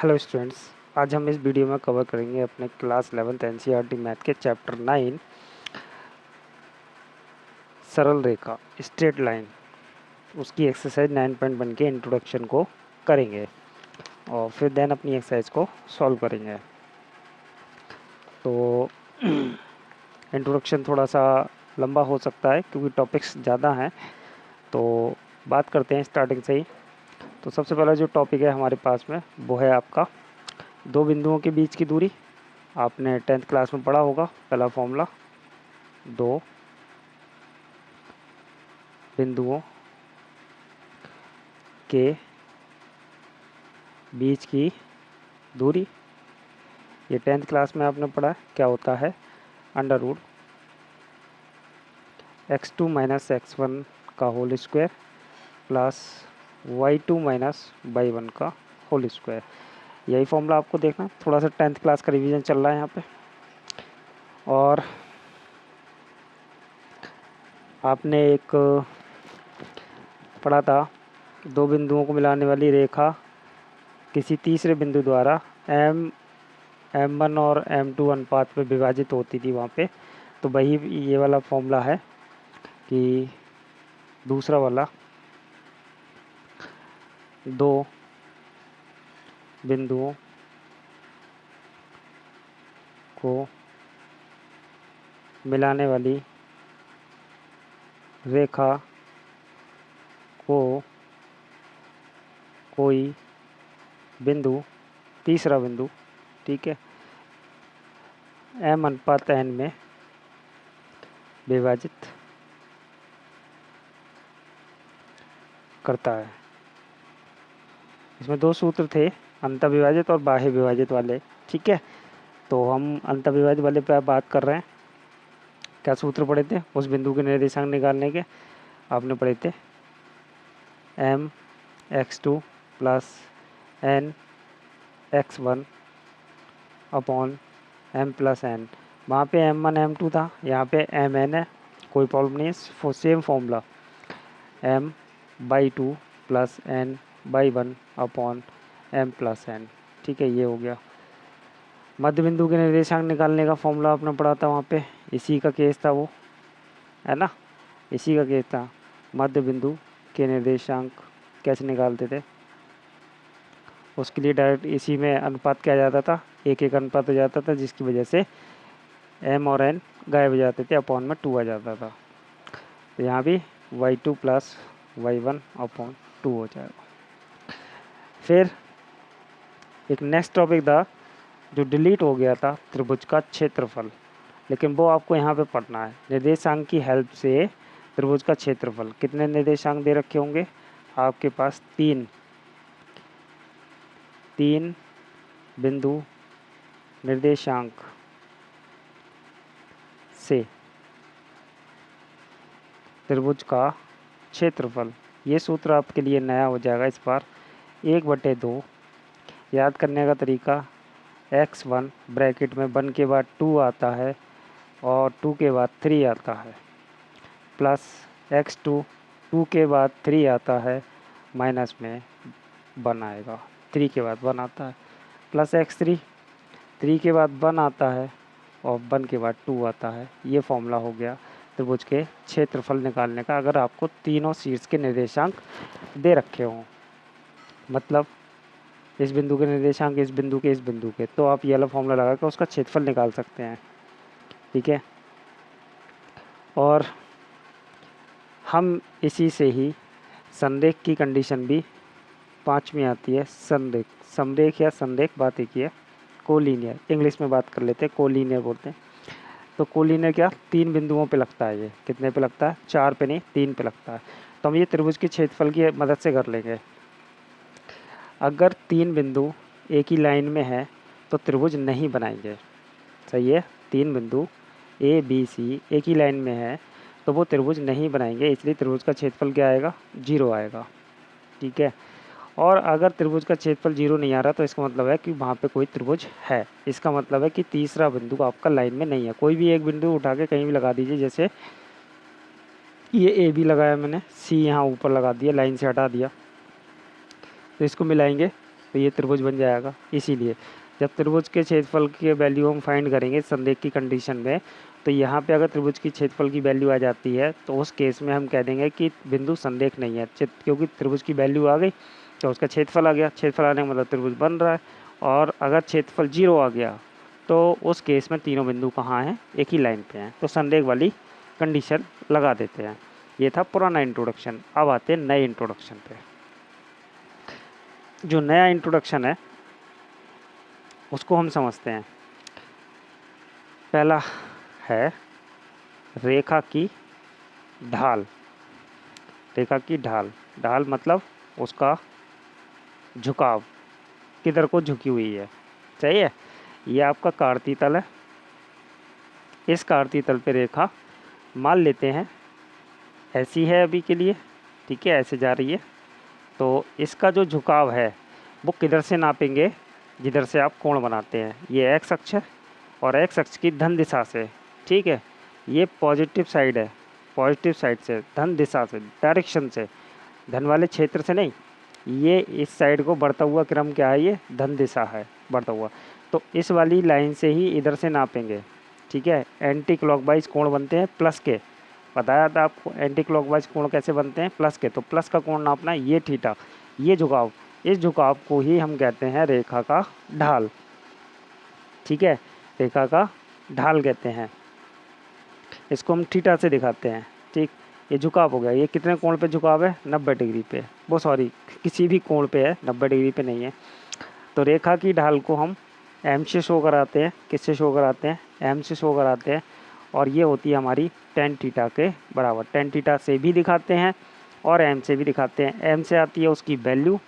Hello students, आज हम इस वीडियो में कवर करेंगे अपने क्लास 11th एनसीईआरटी मैथ के चैप्टर 9 सरल रेखा स्ट्रेट लाइन, उसकी एक्सरसाइज 9.1 के इंट्रोडक्शन को करेंगे और फिर देन अपनी एक्सरसाइज को सॉल्व करेंगे। तो इंट्रोडक्शन थोड़ा सा लंबा हो सकता है क्योंकि टॉपिक्स ज़्यादा हैं, तो बात करते हैं स्टार्टिंग से ही। तो सबसे पहला जो टॉपिक है हमारे पास में वो है आपका दो बिंदुओं के बीच की दूरी। आपने 10th क्लास में पढ़ा होगा पहला फॉर्मूला, दो बिंदुओं के बीच की दूरी। ये 10th क्लास में आपने पढ़ा क्या होता है, under root x2 minus x1 का whole square plus y2 minus y1 का होल स्क्वायर। यही फॉर्मूला आपको देखना, थोड़ा सा 10th क्लास का रिवीजन चल रहा है यहाँ पे। और आपने एक पढ़ा था, दो बिंदुओं को मिलाने वाली रेखा किसी तीसरे बिंदु द्वारा M1 और M2 अनुपात में विभाजित होती थी वहाँ पे। तो वही ये वाला फॉर्मूला है कि दूसरा वाला, दो बिंदुओं को मिलाने वाली रेखा को कोई बिंदु, तीसरा बिंदु, ठीक है, M/N में विभाजित करता है। इसमें दो सूत्र थे, अंतःविभाजित और बाह्य विभाजित वाले, ठीक है। तो हम अंतःविभाजित वाले पे बात कर रहे हैं। क्या सूत्र पढ़े थे उस बिंदु के निर्देशांक निकालने के? आपने पढ़े थे mx2 plus nx1 upon m plus n। वहाँ पे m1 m2 था, यहाँ पे mn है, कोई प्रॉब्लम नहीं है। Same formula m/2 plus n/1 upon m plus n, ठीक है। ये हो गया। मध्य बिंदु के निर्देशांक निकालने का फॉर्मूला आपने पढ़ा था वहाँ पे, इसी का केस था वो, है ना, इसी का केस था। मध्य बिंदु के निर्देशांक कैसे निकालते थे, उसके लिए डायरेक्ट इसी में अनुपात किया जाता था, एक एक अनुपात हो जाता था, जिसकी वजह से m और n गायब हो जाते थे, अपॉन में 2 आ जाता था। तो यहाँ भी y2 प्लस y1 अपॉन 2 हो जाएगा। फिर एक नेक्स्ट टॉपिक था जो डिलीट हो गया था, त्रिभुज का क्षेत्रफल, लेकिन वो आपको यहाँ पे पढ़ना है। निर्देशांक की हेल्प से त्रिभुज का क्षेत्रफल, कितने निर्देशांक दे रखे होंगे आपके पास? तीन बिंदु निर्देशांक से त्रिभुज का क्षेत्रफल। ये सूत्र आपके लिए नया हो जाएगा इस बार, 1/2। याद करने का तरीका, x1 ब्रैकेट में 1 के बाद 2 आता है और 2 के बाद 3 आता है, प्लस x2 2 के बाद 3 आता है, माइनस में 1 आएगा, 3 के बाद 1 आता है, प्लस x3 3 के बाद 1 आता है और 1 के बाद 2 आता है। ये फॉर्मूला हो गया त्रिभुज के क्षेत्रफल निकालने का, अगर आपको तीनों शीर्ष के निर्देशांक दे रखे हों। मतलब इस बिंदु के निर्देशांक, इस बिंदु के, इस बिंदु के, तो आप ये वाला फॉर्मूला लगा कर उसका क्षेत्रफल निकाल सकते हैं, ठीक है। और हम इसी से ही संरेख की कंडीशन भी 5 में आती है। संरेख, समरेख या संरेख बात एक ही है। कोलिनियर, इंग्लिश में बात कर लेते हैं, कोलिनियर बोलते हैं। तो कोलिनियर क्या, 3 बिंदुओं पे लगता है। ये कितने पे लगता है? 4 पे नहीं, 3 पे लगता है। तो हम ये त्रिभुज के क्षेत्रफल की मदद से कर लेंगे। अगर 3 बिंदु एक ही लाइन में है तो त्रिभुज नहीं बनाएंगे, सही है। 3 बिंदु ए बी सी एक ही लाइन में है तो वो त्रिभुज नहीं बनाएंगे, इसलिए त्रिभुज का क्षेत्रफल क्या आएगा? 0 आएगा, ठीक है। और अगर त्रिभुज का क्षेत्रफल 0 नहीं आ रहा तो इसका मतलब है कि वहाँ पे कोई त्रिभुज है। इसका मतलब है कि तीसरा बिंदु आपका लाइन में नहीं है। कोई भी एक बिंदु उठा के कहीं भी लगा दीजिए, जैसे ये ए बी लगाया मैंने, सी यहाँ ऊपर लगा दिया, लाइन से हटा दिया, तो इसको मिलाएंगे तो ये त्रिभुज बन जाएगा। इसीलिए जब त्रिभुज के क्षेत्रफल की वैल्यू हम फाइंड करेंगे संरेख की कंडीशन में, तो यहाँ पे अगर त्रिभुज की क्षेत्रफल की वैल्यू आ जाती है तो उस केस में हम कह देंगे कि बिंदु संरेख नहीं है, क्योंकि त्रिभुज की वैल्यू आ गई तो उसका क्षेत्रफल आ गया, क्षेत्रफल आने का मतलब त्रिभुज बन रहा है। और अगर क्षेत्रफल 0 आ गया तो उस केस में तीनों बिंदु कहाँ हैं, एक ही लाइन पे हैं, तो संरेख वाली कंडीशन लगा देते हैं। ये था पुराना इंट्रोडक्शन। अब आते हैं नए इंट्रोडक्शन पे। जो नया इंट्रोडक्शन है उसको हम समझते हैं। पहला है रेखा की ढाल। रेखा की ढाल, ढाल मतलब उसका झुकाव, किधर को झुकी हुई है। सही है। ये आपका कार्तीय तल है। इस कार्तीय तल पे रेखा मान लेते हैं ऐसी है अभी के लिए, ठीक है, ऐसे जा रही है। तो इसका जो झुकाव है वो किधर से नापेंगे, जिधर से आप कोण बनाते हैं। ये एक्स अक्ष है और एक्स अक्ष की धन दिशा से, ठीक है, ये पॉजिटिव साइड है, पॉजिटिव साइड से, धन दिशा से, डायरेक्शन से, धन वाले क्षेत्र से नहीं। ये इस साइड को बढ़ता हुआ क्रम क्या है, ये धन दिशा है, बढ़ता हुआ। तो इस वाली लाइन से ही इधर से नापेंगे, ठीक है। एंटी क्लॉकवाइज कोण बनते हैं प्लस के, बताया था आपको एंटी क्लॉकवाइज कोण कैसे बनते हैं, प्लस के। तो प्लस का कोण नापना है, ये थीटा, ये झुकाव, इस झुकाव को ही हम कहते हैं रेखा का ढाल, ठीक है, रेखा का ढाल कहते हैं। इसको हम थीटा से दिखाते हैं, ठीक। ये झुकाव हो गया, ये कितने कोण पे झुकाव है, 90 डिग्री पे, वो सॉरी किसी भी कोण पे है, 90 डिग्री पे नहीं है। तो रेखा की ढाल को हम एम से शो कराते हैं, किससे शो कराते हैं, एम से शो कराते हैं। और ये होती है हमारी टेन थीटा के बराबर। टेन थीटा से भी दिखाते हैं और एम से भी दिखाते हैं। एम से आती है उसकी वैल्यू,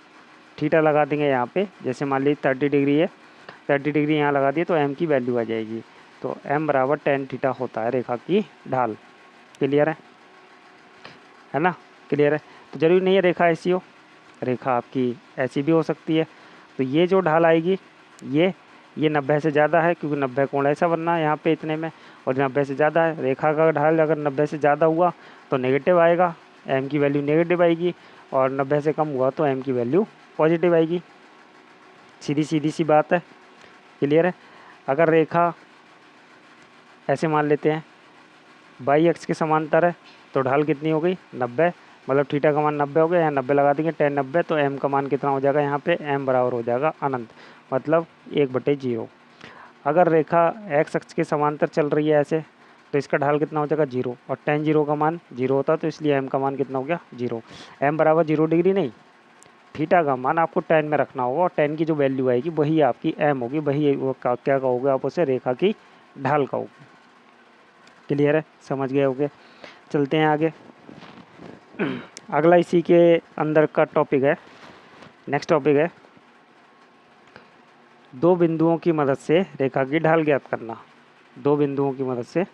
थीटा लगा देंगे यहाँ पे, जैसे मान लीजिए 30 डिग्री है, 30 डिग्री यहाँ लगा दिए तो एम की वैल्यू आ जाएगी। तो एम बराबर टेन थीटा होता है रेखा की ढाल। क्लियर है ना, क्लियर है। तो जरूरी नहीं है रेखा ऐसी हो, रेखा आपकी ऐसी भी हो सकती है। तो ये जो ढाल आएगी ये 90 से ज़्यादा है, क्योंकि 90 कोण ऐसा बनना है यहाँ पे इतने में, और 90 से ज़्यादा है। रेखा का ढाल अगर 90 से ज़्यादा हुआ तो नेगेटिव आएगा, एम की वैल्यू नेगेटिव आएगी, और 90 से कम हुआ तो एम की वैल्यू पॉजिटिव आएगी। सीधी सी बात है। क्लियर है। अगर रेखा ऐसे मान लेते हैं बाई अक्ष के समांतर है तो ढाल कितनी हो गई, 90, मतलब थीटा का मान 90 हो गया, यहाँ 90 लगा देंगे, टेन 90, तो एम का मान कितना हो जाएगा यहाँ पे, एम बराबर हो जाएगा अनंत, मतलब 1/0। अगर रेखा एक्स अक्ष के समांतर चल रही है ऐसे, तो इसका ढाल कितना हो जाएगा 0, और टेन 0 का मान 0 होता है, तो इसलिए एम का मान कितना हो गया 0। एम बराबर 0 डिग्री नहीं, थीटा का मान आपको टेन में रखना होगा, और टेन की जो वैल्यू आएगी वही आपकी एम होगी, वही वो क्या कहोगे आप उसे, रेखा की ढाल कहोगे। क्लियर है, समझ गए होगे। चलते हैं आगे। अगला इसी के अंदर का टॉपिक है, नेक्स्ट टॉपिक है दो बिंदुओं की मदद से रेखा की ढाल ज्ञात करना। दो बिंदुओं की मदद से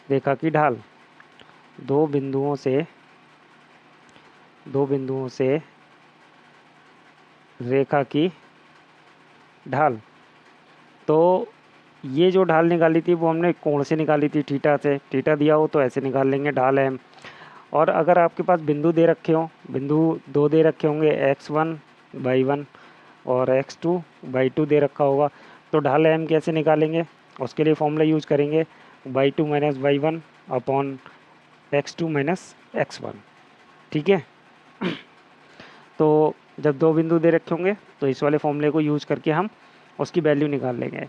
रेखा की ढाल, दो बिंदुओं से रेखा की ढाल। तो ये जो ढाल निकाली थी वो हमने कोण से निकाली थी, थीटा से। थीटा दिया हो तो ऐसे निकाल लेंगे ढाल एम। और अगर आपके पास बिंदु दे रखे हों, बिंदु दो दे रखे होंगे, x1/1 और x2/2 दे रखा होगा, तो ढाल एम कैसे निकालेंगे, उसके लिए फॉर्मूला यूज करेंगे y2 - y1 upon x2 - x1, ठीक है। तो जब दो बिंदु दे रखे होंगे तो इस वाले फॉर्मूले को यूज करके हम उसकी वैल्यू निकाल लेंगे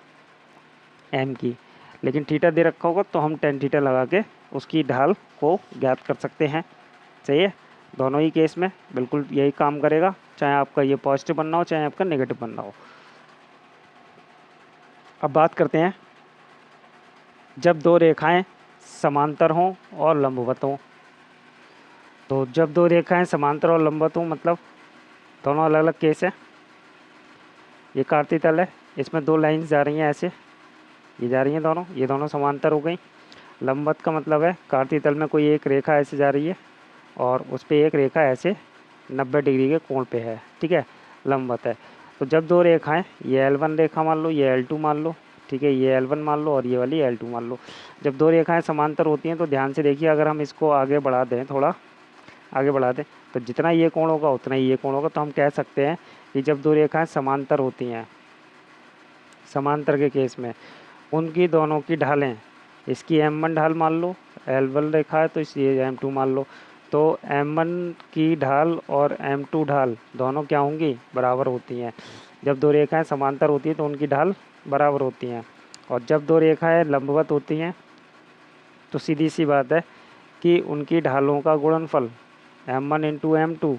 एम की। लेकिन थीटा दे रखा होगा तो हम टेन थीटा लगा के उसकी ढाल को ज्ञात कर सकते हैं। सही है, दोनों ही केस में बिल्कुल यही काम करेगा, चाहे आपका ये पॉजिटिव बनना हो चाहे आपका नेगेटिव बनना हो। अब बात करते हैं जब दो रेखाएं समांतर हों और लंबवत हों। तो जब दो रेखाएं समांतर और लंबवत हों मतलब दोनों अलग अलग केस है। ये कार्तीय तल है, इसमें दो लाइंस जा रही हैं ऐसे, ये जा रही हैं दोनों, ये दोनों समांतर हो गई। लंबवत का मतलब है कार्तीय तल में कोई एक रेखा ऐसे जा रही है और उस पर एक रेखा ऐसे 90 डिग्री के कोण पे है, ठीक है, लंबवत है। तो जब दो रेखाएं, ये L1 रेखा मान लो, ये L2 मान लो, ठीक है, ये L1 मान लो और ये वाली L2 मान लो। जब दो रेखाएं समांतर होती हैं तो ध्यान से देखिए, अगर हम इसको आगे बढ़ा दें, थोड़ा आगे बढ़ा दें, तो जितना ये कोण होगा उतना ही ये कोण होगा। तो हम कह सकते हैं कि जब दो रेखाएं समांतर होती हैं, समांतर के केस में उनकी दोनों की ढालें, इसकी m1 ढाल मान लो, L1 रेखा है तो इसलिए m2 मान लो, तो m1 की ढाल और m2 ढाल दोनों क्या होंगी, बराबर होती हैं। जब दो रेखाएं समांतर होती हैं तो उनकी ढाल बराबर होती हैं, और जब दो रेखाएं लंबवत होती हैं तो सीधी सी बात है कि उनकी ढालों का गुणनफल m1 इंटू m2,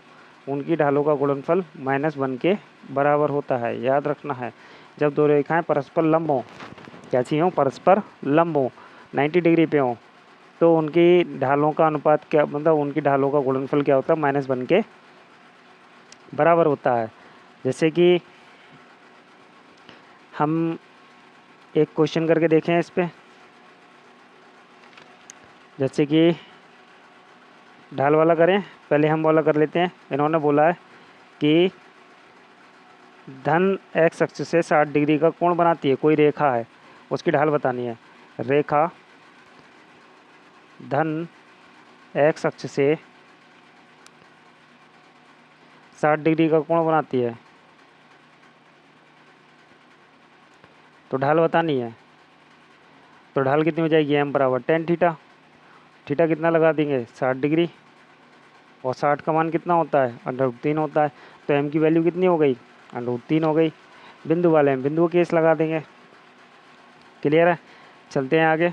उनकी ढालों का गुणनफल -1 के बराबर होता है। याद रखना है, जब दो रेखाएं परस्पर लंब हों, कैसी हों, परस्पर लंब हों, 90 डिग्री पे हों, तो उनकी ढालों का अनुपात क्या, मतलब उनकी ढालों का गुणनफल क्या होता है, -1 के बराबर होता है। जैसे कि हम एक क्वेश्चन करके देखें इस पे, जैसे कि ढाल वाला करें, पहले हम वाला कर लेते हैं। इन्होंने बोला है कि धन x अक्ष से 60 डिग्री का कोण बनाती है कोई रेखा है, उसकी ढाल बतानी है। रेखा धन x अक्ष से 60 डिग्री का कोण बनाती है, तो ढाल बतानी है। तो ढाल कितनी हो जाएगी, m बराबर tan थीटा। थीटा कितना लगा देंगे, 60 डिग्री, और 60 का मान कितना होता है, √3 होता है। तो m की वैल्यू कितनी हो गई, √3 हो गई। बिंदु वाले में बिंदु केस लगा देंगे। क्लियर है, चलते हैं आगे।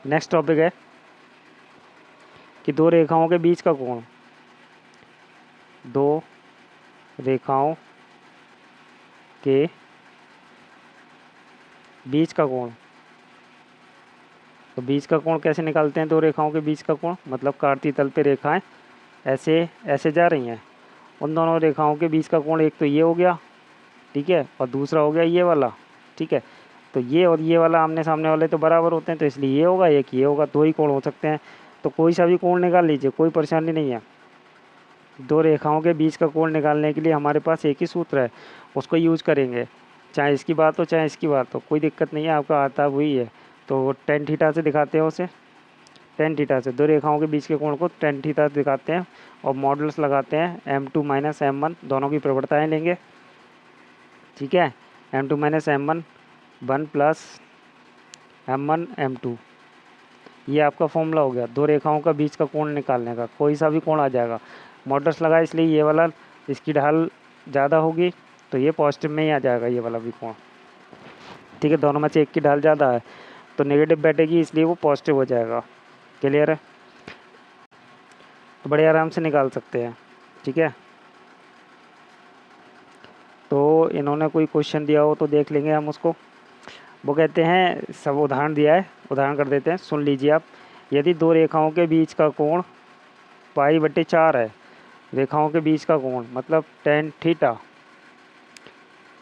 नेक्स्ट टॉपिक है कि दो रेखाओं के बीच का कोण, दो रेखाओं के बीच का कोण। तो बीच का कोण कैसे निकालते हैं, दो रेखाओं के बीच का कोण, मतलब काटती तल पे रेखाएं ऐसे ऐसे जा रही हैं, उन दोनों रेखाओं के बीच का कोण एक तो ये हो गया, ठीक है, और दूसरा हो गया ये वाला, ठीक है। तो ये और ये वाला आमने सामने वाले तो बराबर होते हैं, तो इसलिए ये होगा, एक ये होगा, दो ही कोण हो सकते हैं। तो कोई सा भी कोण निकाल लीजिए, कोई परेशानी नहीं है। दो रेखाओं के बीच का कोण निकालने के लिए हमारे पास एक ही सूत्र है, उसको यूज करेंगे, चाहे इसकी बात हो चाहे इसकी बात हो, कोई दिक्कत नहीं है, आपका आता वही है। तो tan थीटा से दिखाते हैं उसे, tan थीटा से दो रेखाओं के बीच के कोण को tan थीटा से दिखाते हैं, और मॉडल्स लगाते हैं m2 - m1, दोनों की प्रवणताएं लेंगे, ठीक है। m2 - m1 1 plus m1 m2, ये आपका फॉर्मूला हो गया दो रेखाओं का बीच का कोण निकालने का। कोई सा भी कोण आ जाएगा, मॉडल्स लगा इसलिए ये वाला, इसकी ढाल ज़्यादा होगी तो ये पॉजिटिव में ही आ जाएगा, ये वाला भी कोण, ठीक है। दोनों में से एक की ढाल ज़्यादा है तो नेगेटिव बैठेगी, इसलिए वो पॉजिटिव हो जाएगा। क्लियर है, तो बड़े आराम से निकाल सकते हैं, ठीक है। तो इन्होंने कोई क्वेश्चन दिया हो तो देख लेंगे हम उसको। वो कहते हैं, सब उदाहरण दिया है, उदाहरण कर देते हैं, सुन लीजिए आप। यदि दो रेखाओं के बीच का कोण π/4 है, रेखाओं के बीच का कोण मतलब tan थीटा,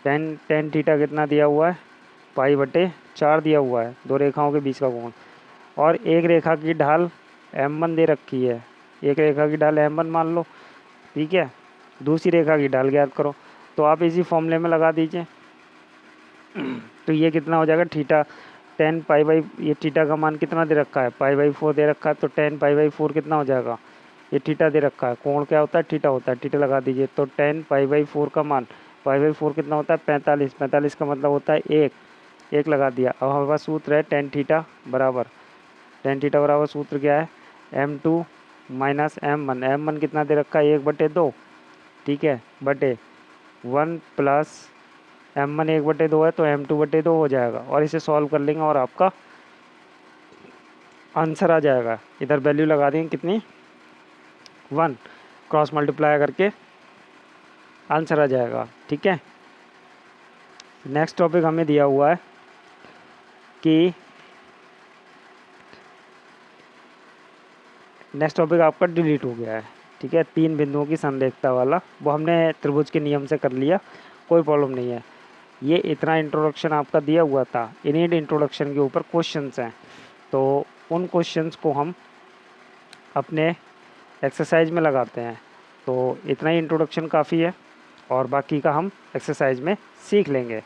tan थीटा कितना दिया हुआ है, π/4 दिया हुआ है दो रेखाओं के बीच का कोण, और एक रेखा की ढाल m1 दे रखी है, एक रेखा की ढाल m1 मान लो, ठीक है। दूसरी रेखा की ढाल ज्ञात करो, तो आप इसी फॉर्मूले में लगा दीजिए। तो ये कितना हो जाएगा, थीटा tan π/, ये थीटा का मान कितना दे रखा है, π/4 दे रखा है, तो tan π/4 कितना हो जाएगा, ये थीटा दे रखा है, कोण क्या होता है, थीटा होता है, थीटा लगा दीजिए। तो tan π/4 का मान, π/4 कितना होता है, 45, 45 का मतलब होता है एक लगा दिया। अब हमारे पास सूत्र है tan थीटा बराबर, tan थीटा बराबर सूत्र क्या है, m2 - m1, m1 कितना दे रखा है, 1/2, ठीक है, बटे 1 प्लस m1 1/2 है तो m2/2 हो जाएगा, और इसे सॉल्व कर लेंगे और आपका आंसर आ जाएगा। इधर वैल्यू लगा देंगे कितनी, 1, क्रॉस मल्टीप्लाई करके आंसर आ जाएगा, ठीक है। नेक्स्ट टॉपिक हमें दिया हुआ है कि नेक्स्ट टॉपिक आपका डिलीट हो गया है, ठीक है, 3 बिंदुओं की संरेखता वाला, वो हमने त्रिभुज के नियम से कर लिया, कोई प्रॉब्लम नहीं है। ये इतना इंट्रोडक्शन आपका दिया हुआ था, इन्हीं इंट्रोडक्शन के ऊपर क्वेश्चंस हैं, तो उन क्वेश्चंस को हम अपने एक्सरसाइज में लगाते हैं। तो इतना ही इंट्रोडक्शन काफ़ी है, और बाकी का हम एक्सरसाइज में सीख लेंगे।